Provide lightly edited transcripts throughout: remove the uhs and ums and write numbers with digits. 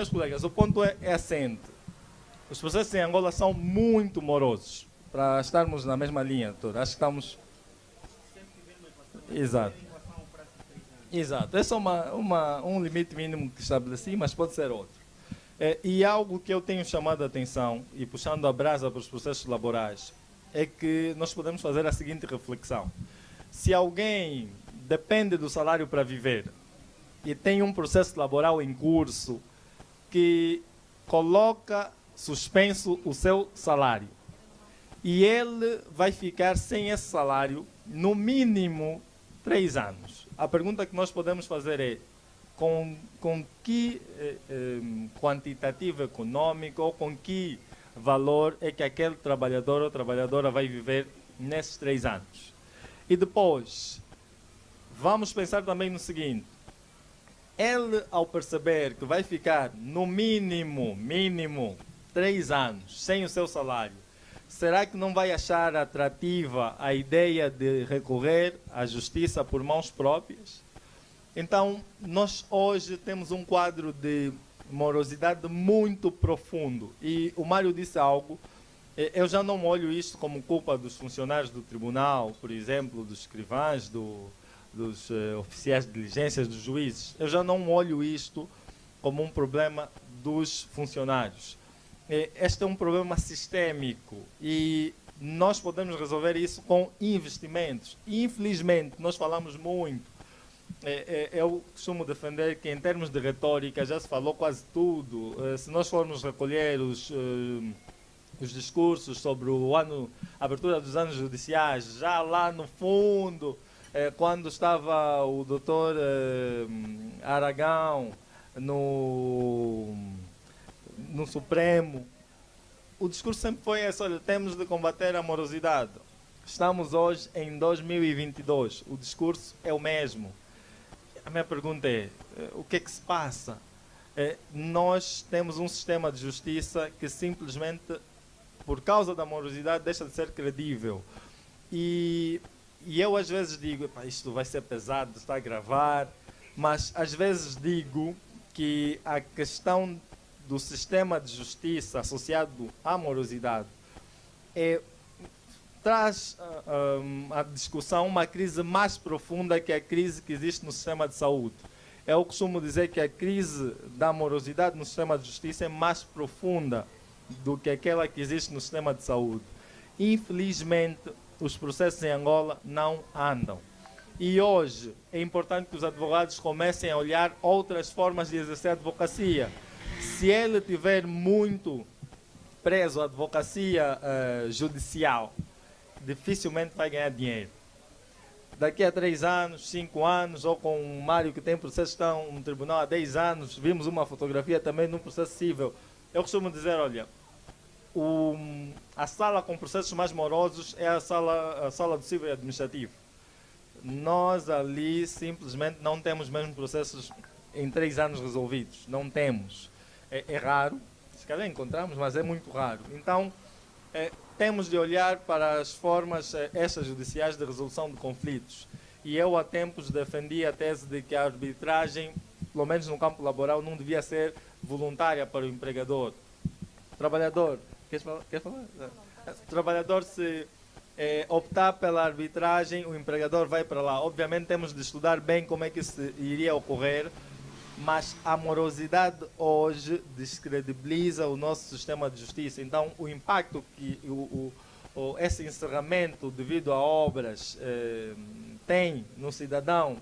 Meus colegas, o ponto é assente. Os processos em Angola são muito morosos. Para estarmos na mesma linha, toda. Acho que estamos. Exato. Exato. Esse é um limite mínimo que estabeleci, mas pode ser outro. E algo que eu tenho chamado a atenção, e puxando a brasa para os processos laborais, é que nós podemos fazer a seguinte reflexão. Se alguém depende do salário para viver e tem um processo laboral em curso que coloca suspenso o seu salário e ele vai ficar sem esse salário no mínimo 3 anos. A pergunta que nós podemos fazer é com que quantitativo econômico ou com que valor é que aquele trabalhador ou trabalhadora vai viver nesses 3 anos. E depois, vamos pensar também no seguinte. Ele, ao perceber que vai ficar no mínimo 3 anos sem o seu salário, será que não vai achar atrativa a ideia de recorrer à justiça por mãos próprias? Então, nós hoje temos um quadro de morosidade muito profundo. E o Mário disse algo, eu já não olho isto como culpa dos funcionários do tribunal, por exemplo, dos escrivães, dos oficiais de diligências, dos juízes. Eu já não olho isto como um problema dos funcionários. Este é um problema sistêmico e nós podemos resolver isso com investimentos. Infelizmente, nós falamos muito. Eu costumo defender que, em termos de retórica, já se falou quase tudo. Se nós formos recolher os discursos sobre a abertura dos anos judiciais, já lá no fundo, quando estava o doutor Aragão no Supremo, o discurso sempre foi esse: olha, temos de combater a morosidade. Estamos hoje em 2022, o discurso é o mesmo. A minha pergunta é, o que é que se passa? Nós temos um sistema de justiça que simplesmente, por causa da morosidade, deixa de ser credível. E eu às vezes digo, isto vai ser pesado, está a gravar, mas às vezes digo que a questão do sistema de justiça associado à morosidade traz à discussão uma crise mais profunda que a crise que existe no sistema de saúde. Eu costumo dizer que a crise da morosidade no sistema de justiça é mais profunda do que aquela que existe no sistema de saúde. Infelizmente, os processos em Angola não andam. E hoje é importante que os advogados comecem a olhar outras formas de exercer a advocacia. Se ele estiver muito preso à advocacia judicial, dificilmente vai ganhar dinheiro. Daqui a 3 anos, 5 anos, ou com o Mário que tem processo no tribunal há 10 anos, vimos uma fotografia também num processo civil. Eu costumo dizer, olha, a sala com processos mais morosos é a sala do civil e administrativo. Nós ali simplesmente não temos mesmo processos em 3 anos resolvidos. Não temos. É raro, se calhar encontramos, mas é muito raro. Então, temos de olhar para as formas extrajudiciais de resolução de conflitos. E eu há tempos defendi a tese de que a arbitragem, pelo menos no campo laboral, não devia ser voluntária para o empregador. Trabalhador, quer falar? Trabalhador, se optar pela arbitragem, o empregador vai para lá. Obviamente temos de estudar bem como é que isso iria ocorrer, mas a morosidade hoje descredibiliza o nosso sistema de justiça. Então, o impacto que esse encerramento devido a obras tem no cidadão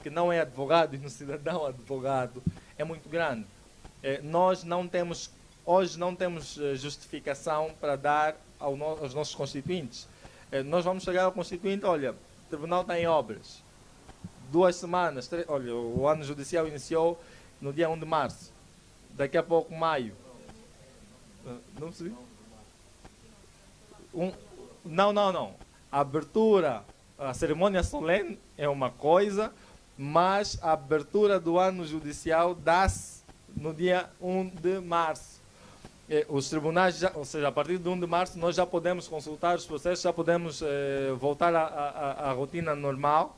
que não é advogado e no cidadão advogado, é muito grande. Nós não temos, hoje não temos justificação para dar aos nossos constituintes. Nós vamos chegar ao constituinte, olha, o tribunal está em obras. 2 semanas, olha, o ano judicial iniciou no dia 1 de março. Daqui a pouco, maio. Não percebi? Não. A abertura, a cerimônia solene é uma coisa, mas a abertura do ano judicial dá-se no dia 1 de março. Os tribunais, ou seja, a partir de 1 de março, nós já podemos consultar os processos, já podemos voltar à rotina normal.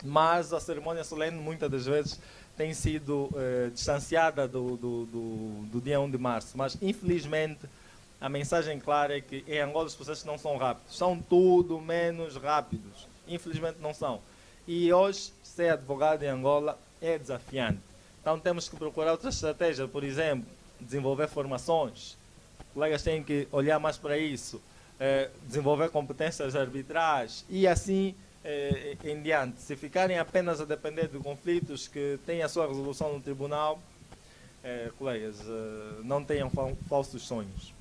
Mas a cerimônia solene muitas das vezes tem sido distanciada do dia 1 de março. Mas, infelizmente, a mensagem clara é que em Angola os processos não são rápidos. São tudo menos rápidos. Infelizmente não são. E hoje, ser advogado em Angola é desafiante. Então temos que procurar outras estratégias. Por exemplo, desenvolver formações. Os colegas têm que olhar mais para isso. Desenvolver competências arbitrais e assim em diante. Se ficarem apenas a depender de conflitos que têm a sua resolução no tribunal, colegas, não tenham falsos sonhos.